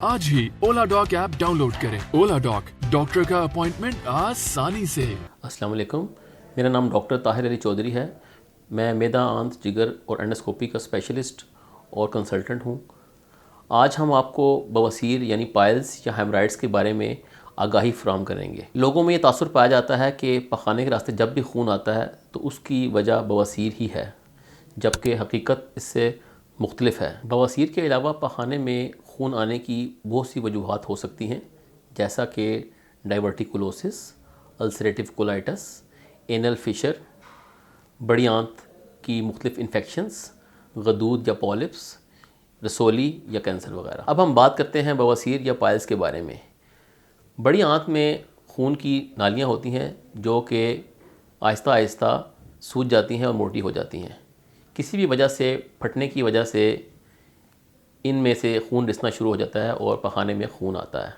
आज ही ओला dock app download करें। ओला dock, doctor का अपॉइंटमेंट आसानी से। अस्सलाम वालेकुम, मेरा नाम डॉक्टर ताहिर अली चौधरी है। मैं मैदा, आंत, जिगर और एंडोस्कोपी का स्पेशलिस्ट और कंसल्टेंट हूँ। आज हम आपको बवासीर यानी पाइल्स या हेमराइड्स के बारे में आगाही फराहम करेंगे। लोगों में ये तासुर पाया जाता है कि पखाने के रास्ते जब भी खून आता है तो उसकी वजह बवासीर ही है, जबकि हकीकत इससे मुख्तलिफ है। बवासीर के अलावा पखाने में खून आने की बहुत सी वजूहात हो सकती हैं, जैसा कि डाइवर्टिकुलोसिस, अल्सरेटिव कोलाइटिस, एनल फिशर, बड़ी आंत की मुख्तलिफ इन्फेक्शंस, गदूद या पॉलिप्स, रसोली या कैंसर वगैरह। अब हम बात करते हैं बवासीर या पाइल्स के बारे में। बड़ी आंत में खून की नालियाँ होती हैं जो कि आहिस्ता आहिस्ता सूज जाती हैं और मोटी हो जाती हैं। किसी भी वजह से, फटने की वजह से इनमें से खून रिसना शुरू हो जाता है और पखाने में खून आता है।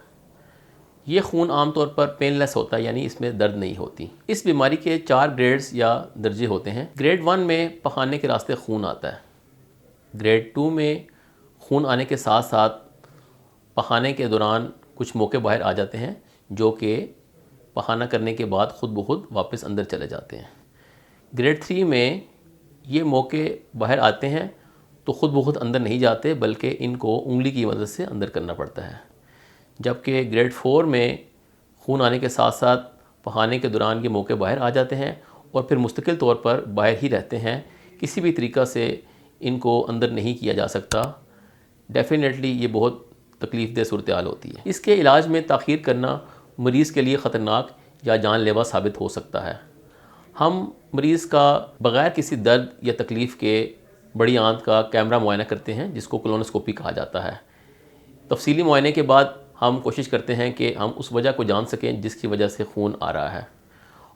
ये खून आमतौर पर पेनलेस होता है, यानी इसमें दर्द नहीं होती। इस बीमारी के 4 ग्रेड्स या दर्जे होते हैं। ग्रेड 1 में पखाने के रास्ते खून आता है। ग्रेड 2 में खून आने के साथ साथ पखाने के दौरान कुछ मौके बाहर आ जाते हैं जो कि पखाना करने के बाद ख़ुद ब खुद वापस अंदर चले जाते हैं। ग्रेड 3 में ये मौके बाहर आते हैं तो ख़ुद ब खुद अंदर नहीं जाते, बल्कि इनको उंगली की मदद से अंदर करना पड़ता है। जबकि ग्रेड 4 में खून आने के साथ साथ पखाने के दौरान ये मौके बाहर आ जाते हैं और फिर मुस्तकिल तौर पर बाहर ही रहते हैं। किसी भी तरीक़ा से इनको अंदर नहीं किया जा सकता। डेफिनेटली ये बहुत तकलीफ़ देह सूरत हाल होती है। इसके इलाज में ताख़ीर करना मरीज़ के लिए ख़तरनाक या जानलेवा साबित हो सकता है। हम मरीज़ का बग़ैर किसी दर्द या तकलीफ़ के बड़ी आंत का कैमरा मुआयना करते हैं, जिसको कोलोनोस्कोपी कहा जाता है। तफसीली मुआयने के बाद हम कोशिश करते हैं कि हम उस वजह को जान सकें जिसकी वजह से खून आ रहा है,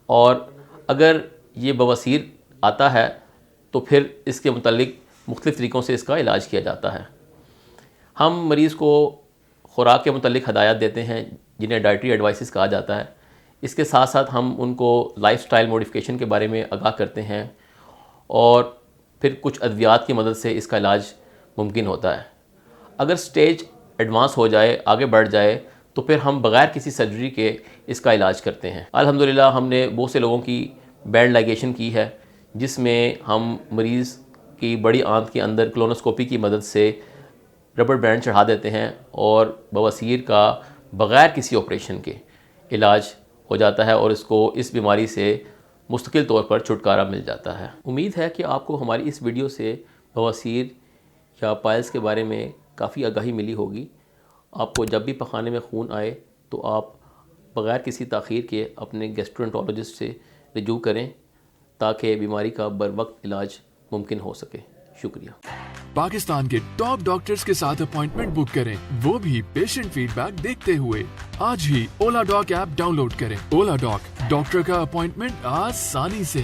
और अगर ये बवासीर आता है तो फिर इसके मुतालिक मुख्तलिफ़ तरीक़ों से इसका इलाज किया जाता है। हम मरीज़ को ख़ुराक के मुतालिक हदायत देते हैं, जिन्हें डाइटरी एडवाइसेस कहा जाता है। इसके साथ साथ हम उनको लाइफस्टाइल मॉडिफिकेशन के बारे में आगाह करते हैं और फिर कुछ अद्वियात की मदद से इसका इलाज मुमकिन होता है। अगर स्टेज एडवांस हो जाए, आगे बढ़ जाए, तो फिर हम बग़ैर किसी सर्जरी के इसका इलाज करते हैं। अल्हम्दुलिल्लाह हमने बहुत से लोगों की बैंड लाइगेशन की है, जिसमें हम मरीज़ की बड़ी आंत के अंदर कोलोनोस्कोपी की मदद से रबर बैंड चढ़ा देते हैं और बवासीर का बग़ैर किसी ऑपरेशन के इलाज हो जाता है और इसको इस बीमारी से मुस्तकिल तौर पर छुटकारा मिल जाता है। उम्मीद है कि आपको हमारी इस वीडियो से बवासीर या पाइल्स के बारे में काफ़ी आगाही मिली होगी। आपको जब भी पखाने में खून आए तो आप बग़ैर किसी ताख़ीर के अपने गैस्ट्रोएंटरोलॉजिस्ट से रजू करें, ताकि बीमारी का बरवक्त इलाज मुमकिन हो सके। शुक्रिया। पाकिस्तान के टॉप डॉक्टर्स के साथ अपॉइंटमेंट बुक करें, वो भी पेशेंट फीडबैक देखते हुए। आज ही ओला डॉक ऐप डाउनलोड करें। ओला डॉक, डॉक्टर का अपॉइंटमेंट आसानी से।